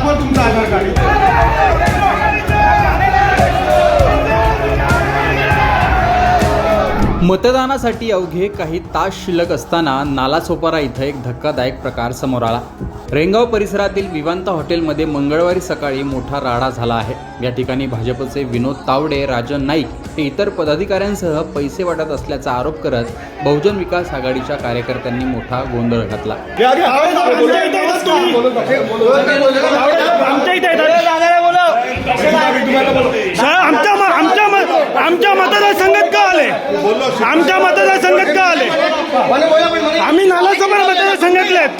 दाखवा तुमचं आधार कार्ड. मतदानासाठी अवघे काही तास शिल्लक असताना नालासोपारा इथं एक धक्कादायक प्रकार समोर आला. रेंगाव परिसरातील विवांता हॉटेलमध्ये मंगळवारी सकाळी मोठा राडा झाला आहे. या ठिकाणी भाजपचे विनोद तावडे, राजन नाईक हे इतर पदाधिकाऱ्यांसह पैसे वाटत असल्याचा आरोप करत बहुजन विकास आघाडीच्या कार्यकर्त्यांनी मोठा गोंधळ घातला. आमच्या मतदारसंघात का आले? आमच्या मतदारसंघात का आले? आम्ही नालासोपारा मतदारसंघातले आहेत.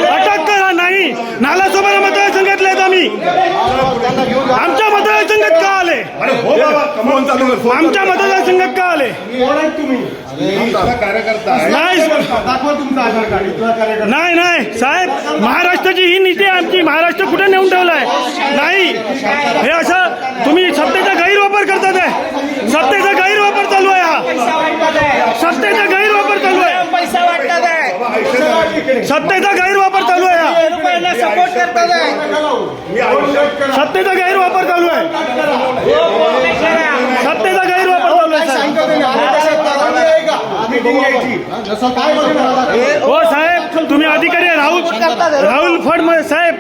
अटक करा. नाही, नालासोपारा मतदारसंघातले आहेत आम्ही. आमच्या मतदारसंघात का आले? आमच्या मतदारसंघात का आले? नाही नाही साहेब, महाराष्ट्राची ही नीती आहे आमची. महाराष्ट्र कुठे नेऊन ठेवलाय? नाही, हे असं तुम्ही सत्तेचा गैरवापर करतात आहे. सत्तेचा गैरवापर चालू आहे. हा सत्तेचा गैरवापर चालू आहे. पैसा वाटतात आहे. सत्तेचा गैरवापर चालू आहे. रुपयाला सपोर्ट करतात आहे. सत्तेचा गैरवापर चालू आहे. सत्तेचा गैरवापर चालू आहे. हो साहेब, तुम्ही अधिकारी आहे. राहुल फड साहेब,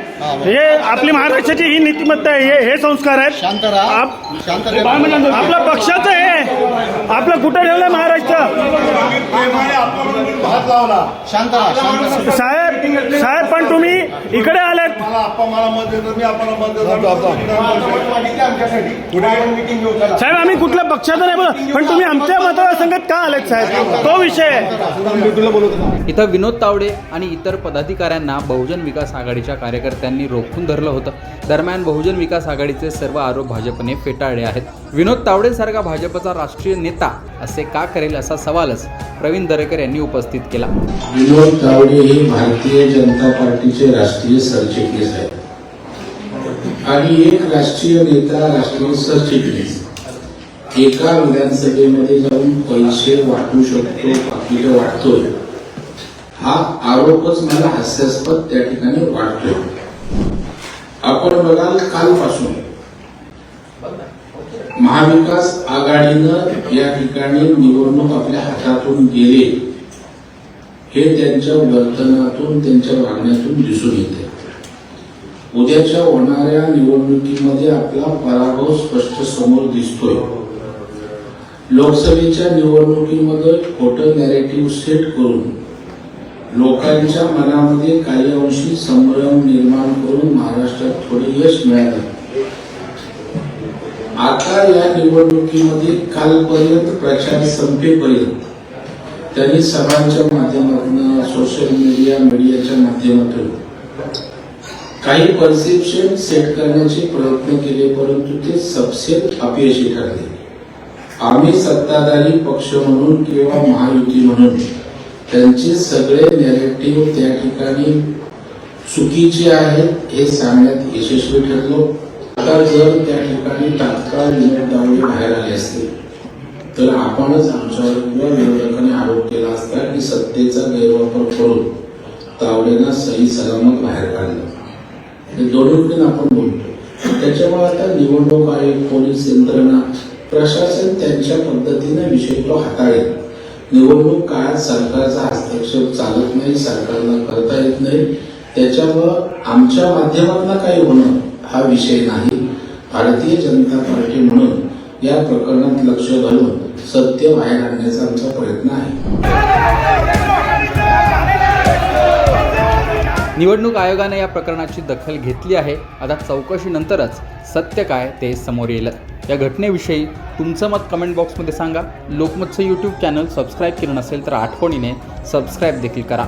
हे आपली महाराष्ट्राची ही नीतिमत्ता आहे. हे संस्कार आहेत. आपल्या पक्षाचं आहे. आपलं कुठं ठेवलंय महाराष्ट्र? साहेब पण तुम्ही इकडे आलेत. साहेब आम्ही कुठल्या पक्षाचं नाही बोलत, पण तुम्ही आमच्या मतदारसंघात का आलेत साहेब? तो विषय आहे. इथं विनोद तावडे आणि इतर पदाधिकाऱ्यांना बहुजन विकास आघाडीच्या कार्यकर्त्यांनी रोखून धरलं होतं. दरम्यान बहुजन विकास आघाडीचे सर्व आरोप भाजपने फेटाळले आहेत. विनोद तावडेसारखा भाजपचा राष्ट्रीय नेता असे का करेल असा सवालच प्रवीण दरेकर यांनी उपस्थित केला. विनोद तावडे हे भारतीय जनता पार्टीचे राष्ट्रीय सरचिटणीस आहेत आणि एक राष्ट्रीय नेता, राष्ट्रीय सरचिटणीस एका विधानसभेमध्ये जाऊन पैसे वाटू शकतो, पाकिटं वाटतोय, हा आरोपच मला हास्यास्पद त्या ठिकाणी वाटतोय. आपण बघाल, कालपासून महाविकास आघाडीनं या ठिकाणी निवडणूक आपल्या हातातून गेले हे त्यांच्या वर्तनातून, त्यांच्या वागण्यातून दिसून येते. उद्याच्या होणाऱ्या निवडणुकीमध्ये आपला पराभव स्पष्ट समोर दिसतोय. लोकसभेच्या निवडणुकीमध्ये खोटं नॅरेटिव्ह सेट करून लोकांच्या मनामध्ये काही अंशी संभ्रम निर्माण करून महाराष्ट्रात थोडे यश मिळाले. आता या निवडणुकीमध्ये कालपर्यंत प्रचार संपेपर्यंत त्यांनी सभांच्या माध्यमातून, सोशल मीडियाच्या माध्यमातून काही परसेप्शन सेट करण्याचे प्रयत्न केले, परंतु ते सबसे अपयशी ठरले. आम्ही सत्ताधारी पक्ष म्हणून किंवा महायुती म्हणून त्यांचे सगळे नॅरेटिव्ह त्या ठिकाणी चुकीचे आहेत हे सांगण्यात यशस्वी ठरलो. आता जर त्या ठिकाणी तात्काळ विनोद तावडे बाहेर आले असते तर आपणच आमच्यावर किंवा विरोधकांनी आरोप केला असता की सत्तेचा गैरवापर करून तावडेंना सही सलामत बाहेर काढलं. हे दोन्हीकडून आपण बोलतो. त्याच्यामुळे आता निवडणूक आयोग, पोलीस यंत्रणा, प्रशासन त्यांच्या पद्धतीने विषय तो हाताळेल. निवडणूक काळात सरकारचा हस्तक्षेप चालत नाही, सरकारला करता येत नाही. त्याच्यामुळं आमच्या माध्यमातून काही होणं हा विषय नाही. भारतीय जनता पार्टी म्हणून या प्रकरणात लक्ष घालून सत्य बाहेर आणण्याचा आमचा प्रयत्न आहे. निवडणूक आयोगाने या प्रकरणाची दखल घेतली आहे. आता चौकशीनंतरच सत्य काय ते समोर येईल. या घटनेविषयी तुमचं मत कमेंट बॉक्समध्ये सांगा. लोकमतचं यूट्यूब चॅनल सबस्क्राईब केलं नसेल तर आठवणीने सबस्क्राईब देखील करा.